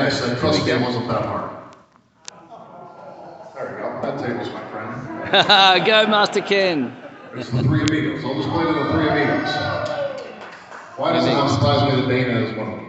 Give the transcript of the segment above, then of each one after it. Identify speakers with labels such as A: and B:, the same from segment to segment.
A: I said, trust me, it wasn't that hard. There we go. That table's my friend.
B: Go, Master Ken.
A: It's the Three Amigos. I'll just play to the Three Amigos. Why does it not surprise me that Dana is one of them?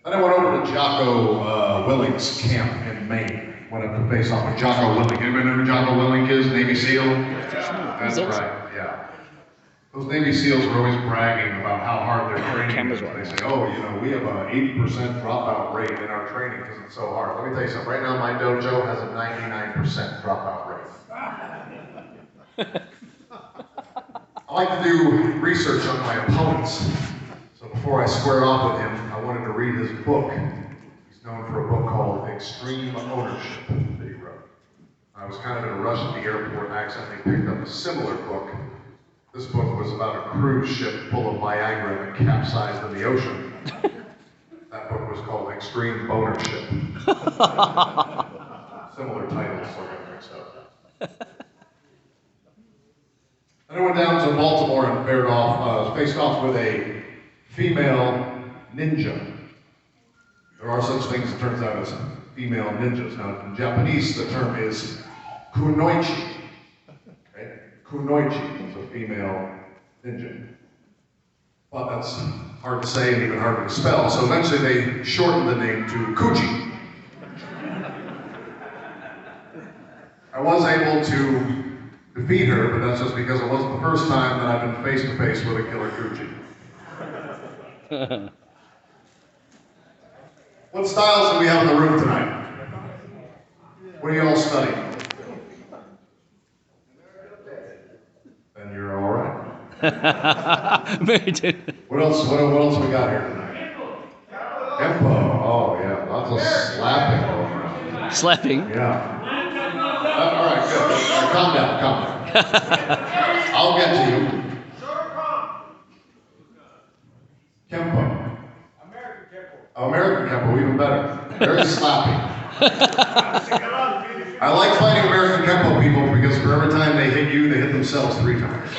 A: Then I went over to Jocko Willink's camp in Maine. Went up to face off with Jocko Willink. Anybody know who Jocko Willink is? Navy SEAL? That's right, yeah. Those Navy SEALs are always bragging about how hard their training is. They say, oh, you know, we have an 80% dropout rate in our training because it's so hard. Let me tell you something. Right now, my dojo has a 99% dropout rate. I like to do research on my opponents. So before I squared off with him, I wanted to read his book. He's known for a book called Extreme Ownership that he wrote. I was kind of in a rush at the airport and accidentally picked up a similar book. This book was about a cruise ship full of Viagra that capsized in the ocean. That book was called Extreme Ownership. Similar titles, so I got mixed up. Then I went down to Baltimore and faced off with a female ninja. There are such things, it turns out, as female ninjas. Now, in Japanese, the term is kunoichi. Okay? Kunoichi is a female ninja. But that's hard to say and even harder to spell, so eventually they shortened the name to Kuji. I was able to defeat her, but that's just because it wasn't the first time that I've been face to face with a killer Kuji. What styles do we have in the room tonight? What are you all studying? Then you're all right. What else we got here tonight? Kempo. Oh yeah, lots of slapping going around.
B: Slapping?
A: Yeah. All right, good. All right, calm down. I'll get to you. Kempo. American Kempo, even better. Very slappy. I like fighting American Kempo people because for every time they hit you, they hit themselves 3 times.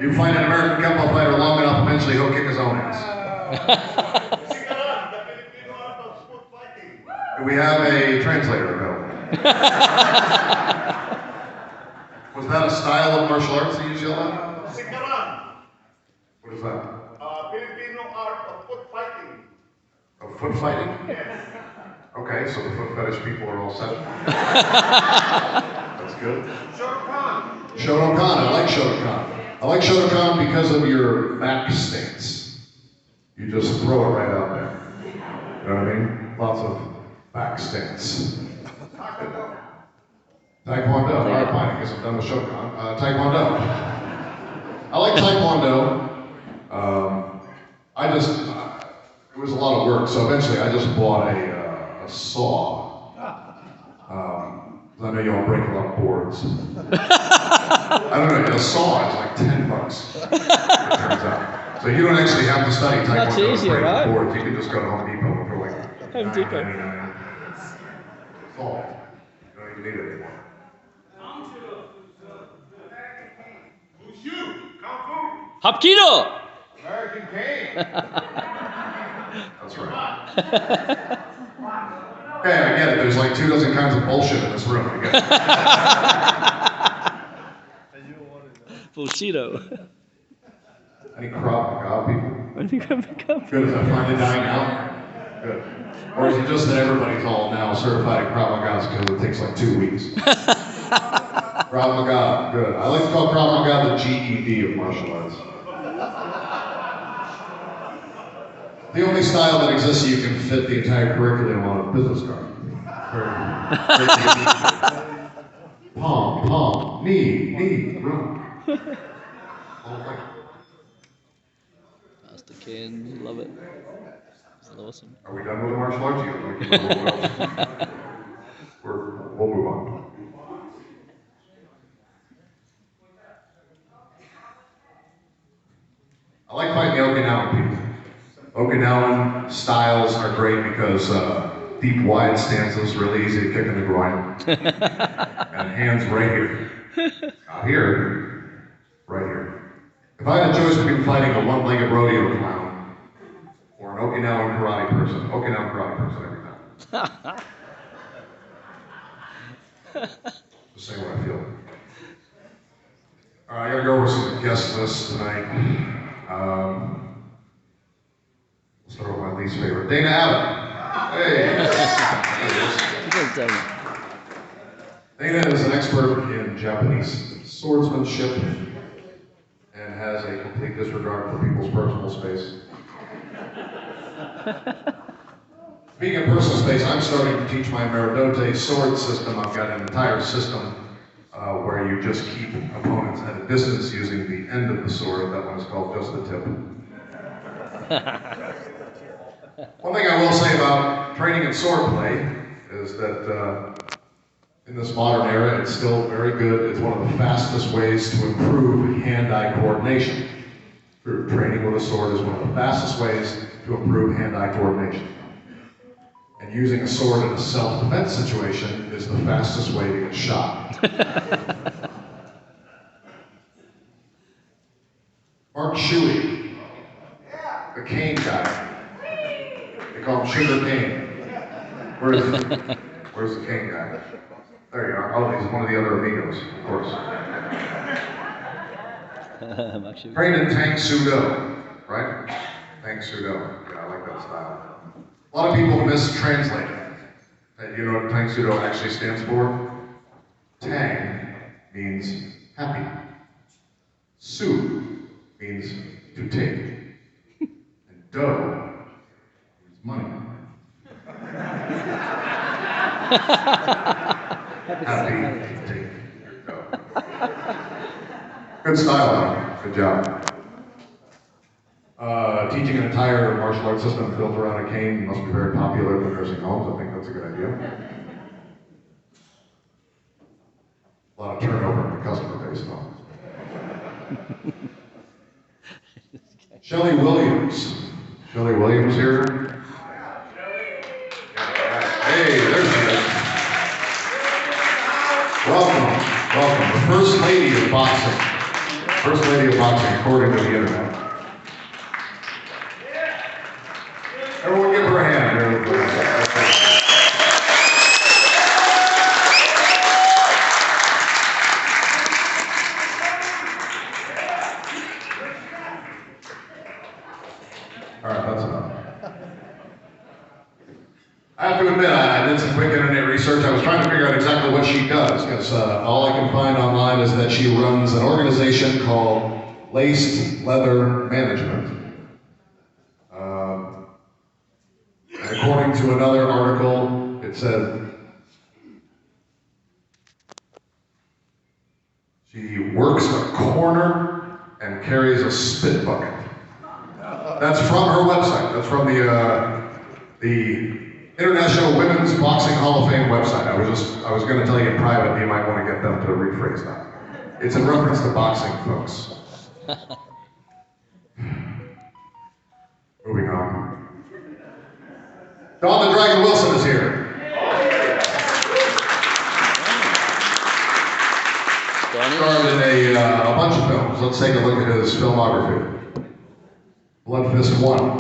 A: You fight an American Kempo fighter long enough, eventually he'll kick his own ass. Do we have a translator available? Was that a style of martial arts that you yell at? What is that?
C: Filipino art of foot fighting.
A: Of foot fighting?
C: Yes.
A: Okay, so the foot fetish people are all set. That's good.
C: Shotokan.
A: Shotokan, I like Shotokan. I like Shotokan because of your back stance. You just throw it right out there. You know what I mean? Lots of back stance. Taekwondo. All right, fine. I guess I'm done with Shotokan. Taekwondo. I like Taekwondo. It was a lot of work, so eventually I just bought a saw. I know you all break a lot of boards. I don't know, a saw is like $10, it turns out. So you don't actually have to study Taekwondo to break the boards. You can just go to Home Depot for like $9.99. Saw. You don't even need it anymore.
C: Wushu. Kung
B: Hapkido!
C: Fu. American cane.
A: That's right. Okay, I get it. There's like 24 kinds of bullshit in this room. I get it.
B: Bullshito.
A: Any Krav Maga people? Good, is that finally dying out? Good. Or is it just that everybody's all now certified in Krav Magas because it takes like 2 weeks? Krav Maga, good. I like to call Krav Maga the GED of martial arts. The only style that exists you can fit the entire curriculum on a business card. Palm, knee, run.
B: Master Ken, love it. That's awesome.
A: Are we done with the martial arts? We'll move on. I like fighting the Okinawan people. Okinawan styles are great because deep, wide stances, really easy to kick in the groin. And hands right here. Not here, right here. If I had a choice between fighting a one-legged rodeo clown or an Okinawan karate person every time. Just saying what I feel. All right, I gotta go over some guest lists tonight. We'll start with my least favorite, Dana Allen. Hey. Dana is an expert in Japanese swordsmanship and has a complete disregard for people's personal space. Speaking of personal space, I'm starting to teach my Meridote sword system. I've got an entire system where you just keep opponents at a distance using the end of the sword. That one is called just the tip. One thing I will say about training in swordplay is that in this modern era, it's still very good. It's one of the fastest ways to improve hand-eye coordination. Training with a sword is one of the fastest ways to improve hand-eye coordination. And using a sword in a self-defense situation is the fastest way to get shot. Mark Shuey, the cane guy. They call him Sugar Cane. Where's the cane guy? There you are. Oh, he's one of the other amigos, of course. Trained in Tang Soo Do, right? Tang Soo Do. Yeah, I like that style. A lot of people mistranslate it. You know what Tang Soo Do actually stands for? Tang means happy. Su means to take. And Do means money. Happy to take your dough. Good style, good job. Teaching an entire martial arts system built around a cane must be very popular in the nursing homes. I think that's a good idea. A lot of turnover in the customer base, though. Shelley Williams. Shelley Williams here. Hey, there she is. Welcome. The first lady of boxing. First lady of boxing, according to the internet. Everyone give her a hand. All right, that's enough. I have to admit, I did some quick internet research. I was trying to figure out exactly what she does, because all I can find online is that she runs an organization called Laced Leather Management. According to another article, it said she works a corner and carries a spit bucket. That's from her website. That's from the International Women's Boxing Hall of Fame website. I was going to tell you in private, you might want to get them to rephrase that. It's in reference to boxing, folks. Moving on. Don the Dragon Wilson is here. Starred in a bunch of films. Let's take a look at his filmography. Blood Fist 1,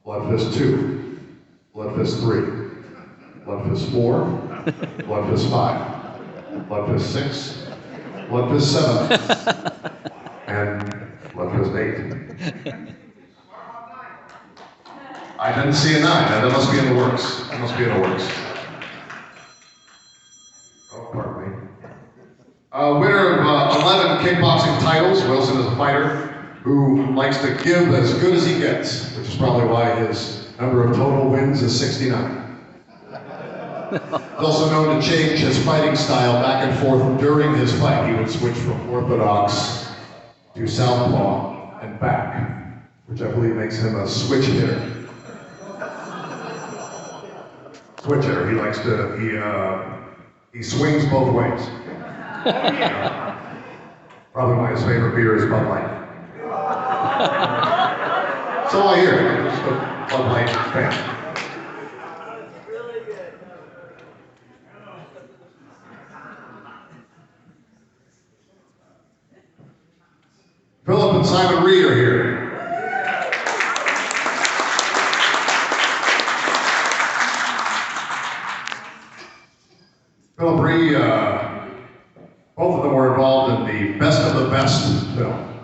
A: Blood Fist 2, Blood Fist 3, Blood Fist 4, Blood Fist 5, Blood Fist 6, Blood Fist 7, and Blood Fist 8. I didn't see a 9. That must be in the works. That must be in the works. Oh, pardon me. Winner of 11 kickboxing titles, Wilson is a fighter who likes to give as good as he gets, which is probably why his number of total wins is 69. He's also known to change his fighting style back and forth during his fight. He would switch from orthodox to southpaw and back, which I believe makes him a switch hitter. Switch hitter. He likes to, he swings both ways. Probably why his favorite beer is Bud Light. So I hear. I'm just a Bud Light fan. Philip and film.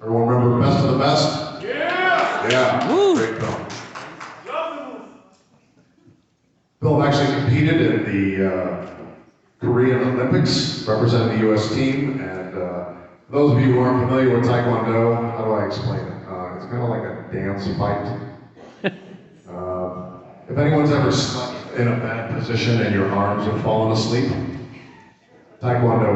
A: Everyone remember Best of the Best?
C: Yeah.
A: Yeah,
B: Woo.
A: great film.
C: Love the movie.
A: Bill actually competed in the Korean Olympics, representing the U.S. team. And for those of you who aren't familiar with Taekwondo, how do I explain it? It's kind of like a dance fight. If anyone's ever stuck in a bad position and your arms have fallen asleep, Taekwondo